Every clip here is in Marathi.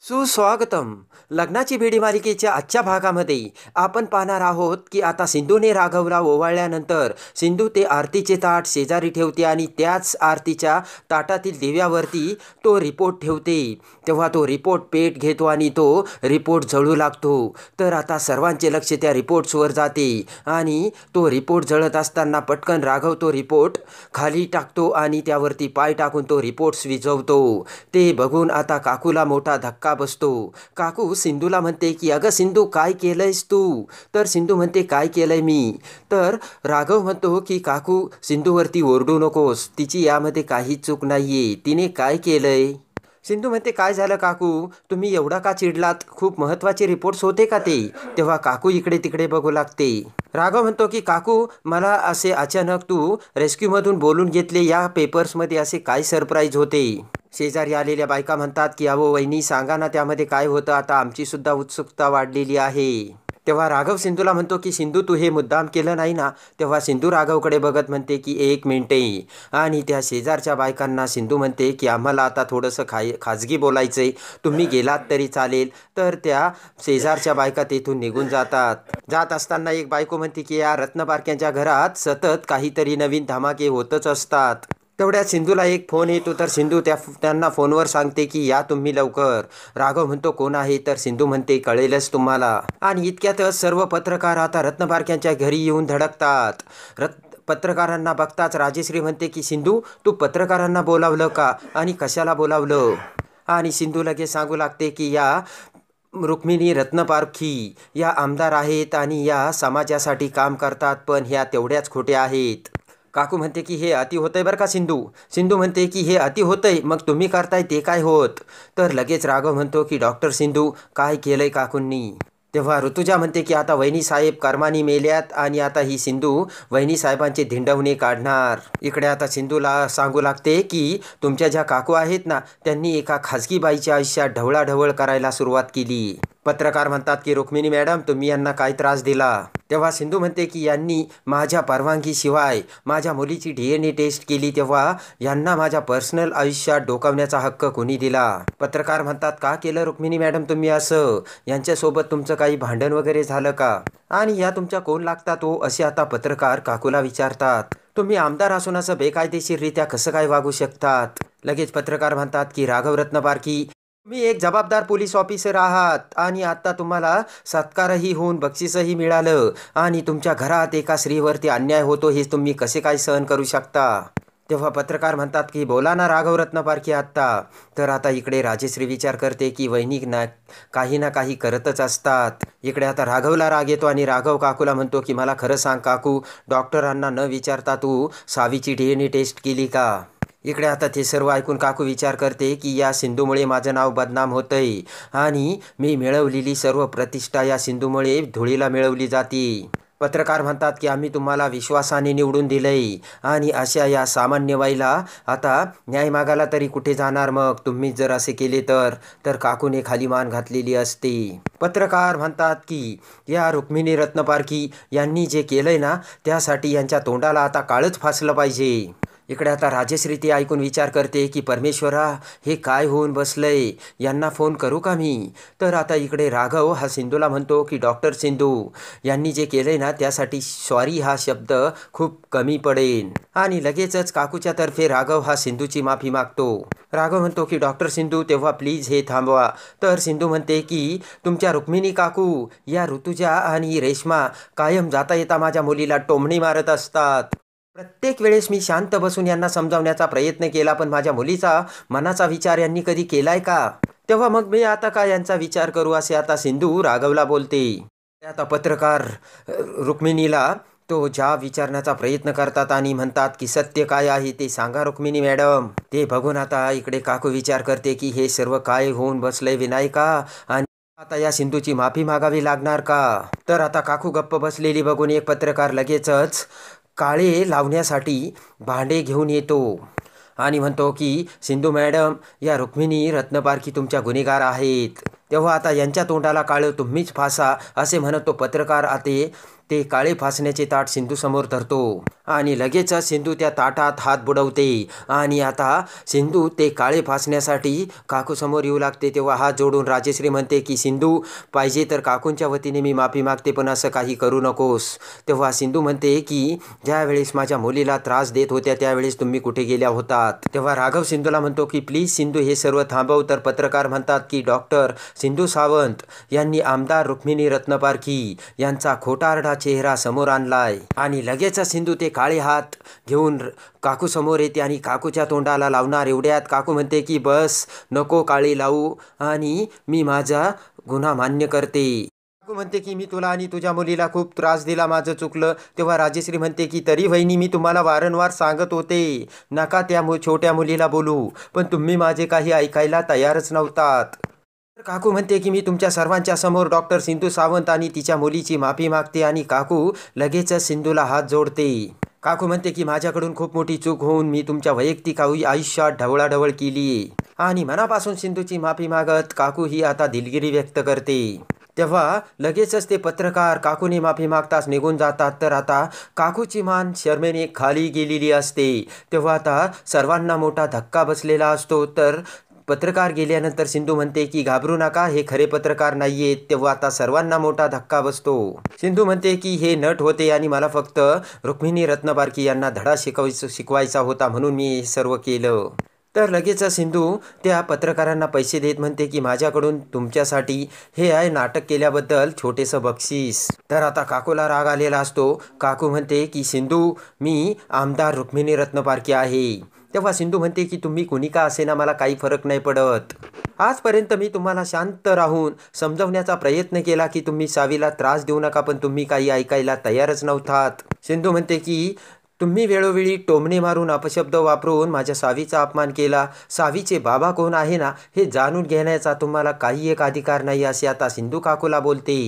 सुस्वागतम. लग्नाची बेडी मालिकेच्या आजच्या भागामध्ये आपण पाहणार आहोत की आता सिंधूने राघवला ओवाळल्यानंतर सिंधू ते आरतीचे ताट शेजारी ठेवते आणि त्याच आरतीच्या ताटातील दिव्यावरती तो रिपोर्ट ठेवते. तेव्हा तो रिपोर्ट पेट घेतो आणि तो रिपोर्ट जळू लागतो. तर आता सर्वांचे लक्ष त्या रिपोर्ट्सवर जाते आणि तो रिपोर्ट जळत असताना पटकन राघव तो रिपोर्ट खाली टाकतो आणि त्यावरती पाय टाकून तो रिपोर्ट्स विझवतो. ते बघून आता काकूला मोठा धक्का बसतो. काकू सिंधूला म्हणते की अगं सिंधू काय केलंयस तू? तर सिंधू म्हणते काय केलंय मी? तर राघव म्हणतो की काकू सिंधूवरती ओरडू नकोस, तिची यामध्ये काहीच चूक नाहीये, तिने काय केलंय? सिंधू म्हणते काय झालं काकू, तुम्ही एवढा का चिडलात? खूप महत्त्वाचे रिपोर्ट्स होते का ते? तेव्हा काकू इकडे तिकडे बघू लागते. राघव म्हणतो की काकू मला असे अचानक तू रेस्क्यूमधून बोलून घेतले, या पेपर्समध्ये असे काय सरप्राईज होते? शेजारी आलेल्या बायका म्हणतात की अहो वहिनी सांगा ना त्यामध्ये काय होतं, आता आमची सुद्धा उत्सुकता वाढलेली आहे. तेव्हा राघव सिंधूला म्हणतो की सिंधू तू हे मुद्दाम केलं नाही ना? तेव्हा सिंधू राघवकडे बघत म्हणते की एक मिनिटे. आणि त्या शेजारच्या बायकांना सिंधू म्हणते की आम्हाला आता थोडंसं खाजगी बोलायचंय, तुम्ही गेलात तरी चालेल. तर त्या शेजारच्या बायका तेथून निघून जात असताना एक बायको म्हणते की या रत्नबारक्यांच्या घरात सतत काहीतरी नवीन धमाके होतच असतात. तेवढ्यात सिंधूला एक फोन येतो. तर सिंधू त्यांना फोनवर सांगते की या तुम्ही लवकर. राघव म्हणतो कोण आहे? तर सिंधू म्हणते कळेलच तुम्हाला. आणि इतक्यातच सर्व पत्रकार आता रत्नबारक्यांच्या घरी येऊन धडकतात. पत्रकारांना बघताच राजेश्री म्हणते की सिंधू तू पत्रकारांना बोलावलं का आणि कशाला बोलावलं? आणि सिंधू लगेच सांगू लागते की या रुक्मिणी रत्नपारखी या आमदार आहेत आणि या समाजासाठी काम करतात, पण ह्या तेवढ्याच खोट्या आहेत. काकू म्हणते की हे अति होतंय बरं का सिंधू. सिंधू म्हणते की हे अति होतंय, मग तुम्ही करताय ते काय होत? तर लगेच राघव म्हणतो की डॉक्टर सिंधू काय केलंय काकूंनी? तेव्हा ऋतुजा म्हणते की आता वहिनी साहेब कर्मानी मेल्यात आणि आता ही सिंधू वहिनी साहेबांचे धिंडवणे काढणार. इकडे आता सिंधूला सांगू लागते की तुमच्या ज्या काकू आहेत ना त्यांनी एका खाजगी बाईच्या आयुष्यात ढवळाढवळ करायला सुरुवात केली. पत्रकार म्हणतात की रुक्मिणी मॅडम तुम्ही यांना काय त्रास दिला? तेव्हा सिंधू म्हणते की यांनी माझ्या परवानगीशिवाय माझ्या मुलीची DNA टेस्ट केली, तेव्हा यांना माझ्या पर्सनल आयुष्यात डोकावण्याचा हक्क कोणी दिला? पत्रकार म्हणतात का केलं रुक्मिणी मॅडम तुम्ही असं? यांच्यासोबत तुमचं काही भांडण वगैरे झालं का? आणि या तुमच्या कोण लागतात हो? असे आता पत्रकार काकूला विचारतात. तुम्ही आमदार असून असं बेकायदेशीररित्या कसं काय वागू शकतात? लगेच पत्रकार म्हणतात की राघव रत्नपारखी तुम्ही एक जबाबदार पोलीस ऑफिसर आहात आणि आता तुम्हाला सत्कारही होऊन बक्षीसही मिळालं आणि तुमच्या घरात एका स्त्रीवरती अन्याय होतो, हे तुम्ही कसे काय सहन करू शकता? तेव्हा पत्रकार म्हणतात की बोला ना राघव रत्नपारखी आत्ता. तर आता इकडे राजेश्री विचार करते की वहिनी ना काही करतच असतात. इकडे आता राघवला राग येतो आणि राघव काकूला म्हणतो की मला खरं सांग काकू, डॉक्टरांना न विचारता तू सावीची DNA टेस्ट केली का? इकडे आता ते सर्व ऐकून काकू विचार करते की या सिंधूमुळे माझं नाव बदनाम होतंय आणि मी मिळवलेली सर्व प्रतिष्ठा या सिंधूमुळे धुळीला मिळवली जाते. पत्रकार म्हणतात की आम्ही तुम्हाला विश्वासाने निवडून दिलंय आणि अशा या सामान्य बाईला आता न्याय मागायला तरी कुठे जाणार? मग तुम्ही जर असे केले तर काकूने खाली मान घातलेली असते. पत्रकार म्हणतात की या रुक्मिणी रत्नपारखी यांनी जे केलंय ना त्यासाठी यांच्या तोंडाला आता काळच फासलं पाहिजे. इकडे आता राजेश्री ती ऐकून विचार करते की परमेश्वरा हे काय होऊन बसलंय, यांना फोन करू का मी? तर आता इकडे राघव हा सिंधूला म्हणतो की डॉक्टर सिंधू यांनी जे केलंय ना त्यासाठी सॉरी हा शब्द खूप कमी पडेल. आणि लगेचच काकूच्या तर्फे राघव हा सिंधूची माफी मागतो. राघव म्हणतो की डॉक्टर सिंधू तेव्हा प्लीज हे थांबवा. तर सिंधू म्हणते की तुमच्या रुक्मिणी काकू या ऋतुजा आणि रेश्मा कायम जाता येता माझ्या मुलीला टोमणी मारत असतात. प्रत्येक वेळेस मी शांत बसून यांना समजावण्याचा प्रयत्न केला, पण माझ्या मुलीचा मनाचा विचार यांनी कधी केलाय का? तेव्हा मग मी आता का यांचा विचार करू? असे आता सिंधू राघवला बोलते. आता पत्रकार रुक्मिणीला तो ज्या विचारण्याचा प्रयत्न करतात आणि म्हणतात की सत्य काय आहे ते सांगा रुक्मिणी मॅडम. ते बघून आता इकडे काकू विचार करते की हे सर्व काय होऊन बसलंय विनायका आणि आता या सिंधूची माफी मागावी लागणार का? तर आता काकू गप्प बसलेली बघून एक पत्रकार लगेचच काळे लावण्यासाठी भांडे घेऊन येतो आणि म्हणतो की सिंधू मॅडम या रुक्मिणी रत्नपारखी तुमच्या गुन्हेगार आहेत. तेव्हा आता यांच्या तोंडाला काळं तुम्हीच फासा असे म्हणत तो पत्रकार ते काळे फासण्याचे ताट सिंधूसमोर धरतो आणि लगेचच सिंधू त्या ताटात हात बुडवते आणि आता सिंधू ते काळे फासण्यासाठी काकूसमोर येऊ लागते. तेव्हा हात जोडून राजश्री म्हणते की सिंधू, पाहिजे तर काकूंच्या वतीने मी माफी मागते, पण असं काही करू नकोस. तेव्हा सिंधू म्हणते की ज्यावेळेस माझ्या मुलीला त्रास देत होत्या त्यावेळेस तुम्ही कुठे गेल्या होतात. तेव्हा राघव सिंधूला म्हणतो की प्लीज सिंधू हे सर्व थांबव. तर पत्रकार म्हणतात की डॉक्टर सिंधू सावंत यांनी आमदार रुक्मिणी रत्नपारखी यांचा खोटारडा चेहरा समोर आणलाय. आणि लगेचच सिंधू ते काळे हात घेऊन काकू समोर येते आणि काकूच्या तोंडाला लावणार. एवढ्यात काकू म्हणते की बस, नको काळी लावू आणि मी माझा गुन्हा मान्य करते. काकू म्हणते की मी तुला आणि तुझ्या मुलीला खूप त्रास दिला, माझं चुकलं. तेव्हा राजश्री म्हणते की तरी वहिनी मी तुम्हाला वारंवार सांगत होते नका त्या छोट्या मुलीला बोलू, पण तुम्ही माझे काही ऐकायला तयारच नव्हतात. काकू म्हणते की मी तुमच्या सर्वांच्या समोर डॉक्टर सिंधू सावंत आणि तिच्या मुलीची माफी मागते. आणि काकू लगेचच सिंधूला हात जोडते. काकू म्हणते की माझ्याकडून खूप मोठी चूक होऊन मी तुमच्या वैयक्तिक आयुष्यात ढवळाढवळ केली. आणि मनापासून सिंधूची माफी मागत काकू ही आता दिलगिरी व्यक्त करते. तेव्हा लगेचच ते पत्रकार काकूने माफी मागताच निघून जातात. तर आता काकूची मान शर्मेने खाली गेलेली असते. तेव्हा आता सर्वांना मोठा धक्का बसलेला असतो. तर पत्रकार गेल्यानंतर सिंधू म्हणते की घाबरू नका, हे खरे पत्रकार नाहीयेत. तेव्हा आता सर्वांना मोठा धक्का बसतो. सिंधू म्हणते की हे नट होते आणि मला फक्त रुक्मिणी रत्नपारखी यांना धडा शिकवायचा होता, म्हणून मी हे सर्व केलं. तर लगेच सिंधू त्या पत्रकारांना पैसे देत म्हणते की माझ्याकडून तुमच्यासाठी हे आहे नाटक केल्याबद्दल छोटेसं बक्षीस. तर आता काकूला राग आलेला असतो. काकू म्हणते की सिंधू, मी आमदार रुक्मिणी रत्नपारखी आहे. तेव्हा सिंधू म्हणते की तुम्ही कुणी का असेना, मला काही फरक नाही पडत. आजपर्यंत मी तुम्हाला शांत राहून समजवण्याचा प्रयत्न केला की तुम्ही सावीला त्रास देऊ नका, पण तुम्ही काही ऐकायला तयारच नव्हतात. सिंधू म्हणते की तुम्ही वेळोवेळी टोमणे मारून अपशब्द वापरून माझ्या सावीचा अपमान केला. सावीचे बाबा कोण आहे ना हे जाणून घेण्याचा तुम्हाला काही एक अधिकार नाही, असे आता सिंधू काकूला बोलते.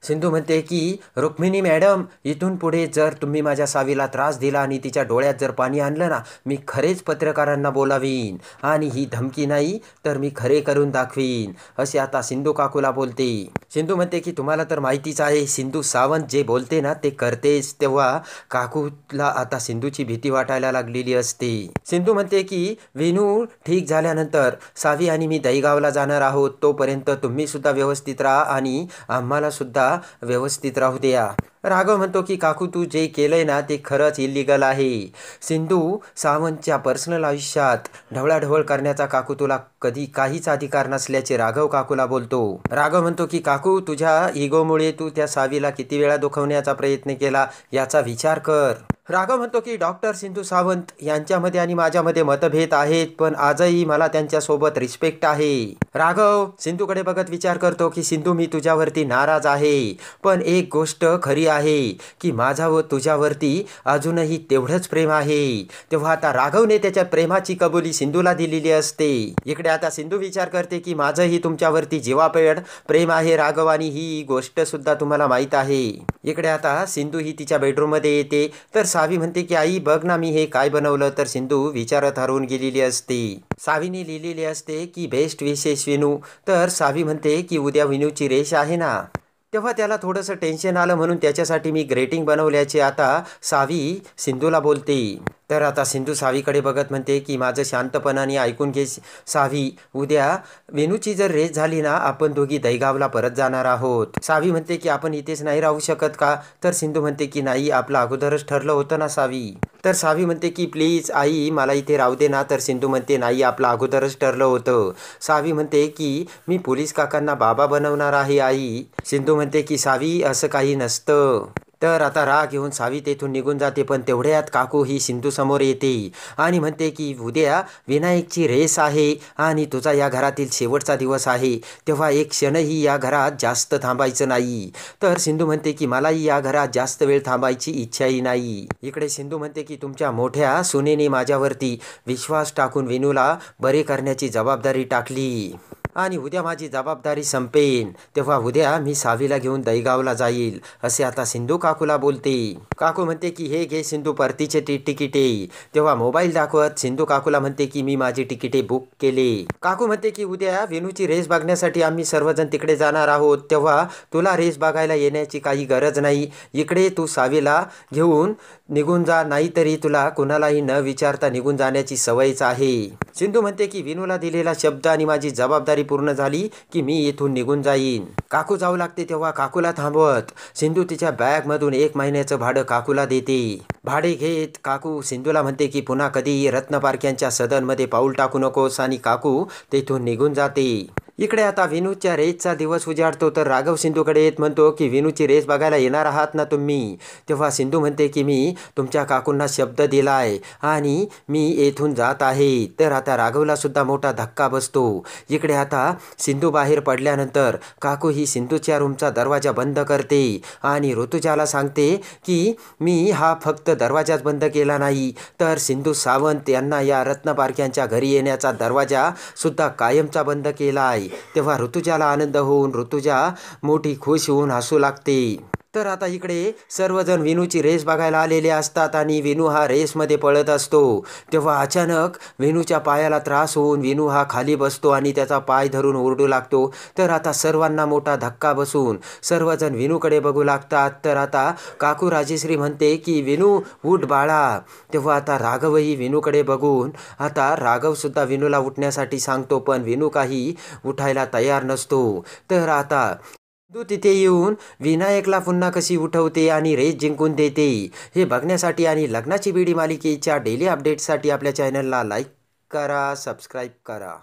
सिंधू म्हणते की रुक्मिणी मॅडम, इथून पुढे जर तुम्ही माझ्या सावीला त्रास दिला आणि तिच्या डोळ्यात जर पाणी आणलं ना, मी खरेच पत्रकारांना बोलावीन आणि ही धमकी नाही तर मी खरे करून दाखवीन, असे आता सिंधू काकूला बोलते. सिंधू म्हणते की तुम्हाला तर माहितीच आहे सिंधू सावंत जे बोलते ना ते करतेच. तेव्हा काकूला आता सिंधूची भीती वाटायला लागलेली असते. सिंधू म्हणते की विनू ठीक झाल्यानंतर सावी आणि मी दहीगावला जाणार आहोत, तोपर्यंत तुम्ही सुद्धा व्यवस्थित राहा आणि आम्हाला सुद्धा व्यवस्थित राहू द्या. राघव म्हणतो की काकू तू जे केलंय ना ते खरंच इलिगल आहे. सिंधू सावंतच्या पर्सनल आयुष्यात ढवळाढवळ करण्याचा काकू तुला कधी काहीच अधिकार नसल्याचे राघव काकूला बोलतो. राघव म्हणतो की काकू तुझ्या इगोमुळे तू त्या सावीला किती वेळा दुखवण्याचा प्रयत्न केला याचा विचार कर. राघव म्हणतो की डॉक्टर सिंधू सावंत यांच्यामध्ये आणि माझ्यामध्ये मतभेद आहेत, पण आजही मला त्यांच्यासोबत रिस्पेक्ट आहे. राघव सिंधूकडे बघत विचार करतो की सिंधू मी तुझ्यावरती नाराज आहे, पण एक गोष्ट खरी आहे की माझा व तुझ्यावरती अजूनही तेवढंच प्रेम आहे. तेव्हा आता राघवने त्याच्या प्रेमाची कबुली सिंधूला दिलेली असते. इकडे आता सिंधू विचार करते की माझंही तुमच्यावरती जीवापेड प्रेम आहे राघव, आणि ही गोष्ट सुद्धा तुम्हाला माहीत आहे. इकडे आता सिंधू ही तिच्या बेडरूममध्ये येते. तर सावी म्हणते की आई बघ ना मी हे काय बनवलं. तर सिंधू विचारात हरवून गेलेली असते. सावीने लिहिलेले असते की बेस्ट विशेष विनू. तर सावी म्हणते की उद्या विनूची रेस आहे ना. तेव्हा त्याला थोडंसं टेन्शन आलं म्हणून त्याच्यासाठी मी ग्रेटिंग बनवल्याचे आता सावी सिंधूला बोलते. तर आता सिंधू सावीकडे बघत म्हणते की माझं शांतपणाने ऐकून घे सावी, उद्या वेणूची जर रेस झाली ना आपण दोघी दहीगावला परत जाणार आहोत. सावी म्हणते की आपण इथेच नाही राहू शकत का. तर सिंधू म्हणते की नाही आपलं अगोदरच ठरलं होतं ना सावी. तर सावी म्हणते की प्लीज आई मला इथे राहू दे ना. तर सिंधू म्हणते नाही आपलं अगोदरच ठरलं होतं. सावी म्हणते की मी पोलीस काकांना बाबा बनवणार आहे आई. सिंधू म्हणते की सावी असं काही नसतं. तर आता राग घेऊन सावी तेथून निघून जाते. पण तेवढ्यात काकू ही सिंधू समोर येते आणि म्हणते की उद्या विनायकची रेस आहे आणि तुझा या घरातील शेवटचा दिवस आहे, तेव्हा एक क्षणही या घरात जास्त थांबायचं नाही. तर सिंधू म्हणते की मलाही या घरात जास्त वेळ थांबायची इच्छाही नाही. इकडे सिंधू म्हणते की तुमच्या मोठ्या सुनेने माझ्यावरती विश्वास टाकून विनूला बरे करण्याची जबाबदारी टाकली आणि उद्या माझी जबाबदारी संपेन तेव्हा उद्या मी सावीला घेऊन दहीगावला जाईल असे आता सिंधू काकूला बोलते. काकू म्हणते की हे घे सिंधू परतीचे तिकिटे. तेव्हा मोबाईल दाखवत सिंधू काकूला म्हणते की मी माझी तिकिटे बुक केले. काकू म्हणते की उद्या वेणूची रेस बघण्यासाठी आम्ही सर्वजण तिकडे जाणार आहोत. तेव्हा तुला रेस बघायला येण्याची काही गरज नाही. इकडे तू सावीला घेऊन निघून जा, नाहीतरी तुला कुणालाही न विचारता निघून जाण्याची सवयच आहे. सिंधू म्हणते की विनूला दिलेला शब्द आणि माझी जबाबदारी पूर्ण झाली की मी इथून निघून जाईन. काकू जाऊ लागते तेव्हा काकूला थांबवत सिंधू तिच्या बॅगमधून 1 महिन्याचं भाडं काकूला देते. भाडे घेत काकू सिंधूला म्हणते की पुन्हा कधीही रत्नपारख्यांच्या सदनमध्ये पाऊल टाकू नकोस आणि काकू तेथून निघून जाते. इकडे आता विनूच्या रेसचा दिवस उजाडतो तर राघव सिंधूकडे येत म्हणतो की विनूची रेस बघायला येणार आहात ना तुम्ही. तेव्हा सिंधू म्हणते की मी तुमच्या काकूंना शब्द दिलाय आणि मी येथून जात आहे. तर आता राघवला सुद्धा मोठा धक्का बसतो. इकडे आता सिंधू बाहेर पडल्यानंतर काकू ही सिंधूच्या रूमचा दरवाजा बंद करते आणि ऋतुजाला सांगते की मी हा फक्त दरवाजाच बंद केला नाही तर सिंधू सावंत यांना या रत्नपारख्यांच्या घरी येण्याचा दरवाजा सुद्धा कायमचा बंद केला आहे. तेव्हा ऋतुजाला आनंद होऊन ऋतुजा मोठी खुश होऊन हसू लागते. तर आता इकडे सर्वजण विनूची रेस बघायला आलेले असतात आणि विनू हा रेसमध्ये पळत असतो. तेव्हा अचानक विनूच्या पायाला त्रास होऊन विनू हा खाली बसतो आणि त्याचा पाय धरून ओरडू लागतो. तर आता सर्वांना मोठा धक्का बसून सर्वजण विनूकडे बघू लागतात. तर आता काकू राजेश्री म्हणते की विनू उठ बाळा. तेव्हा आता राघवही विनूकडे बघून आता राघवसुद्धा विनूला उठण्यासाठी सांगतो पण विनू काही उठायला तयार नसतो. तर आता सिंधू तिथे येऊन विनायकला पुन्हा कशी उठवते आणि रेस जिंकून देते हे बघण्यासाठी आणि लग्नाची बेडी मालिकेच्या डेली अपडेट्ससाठी आपल्या चॅनलला लाईक करा, सबस्क्राईब करा.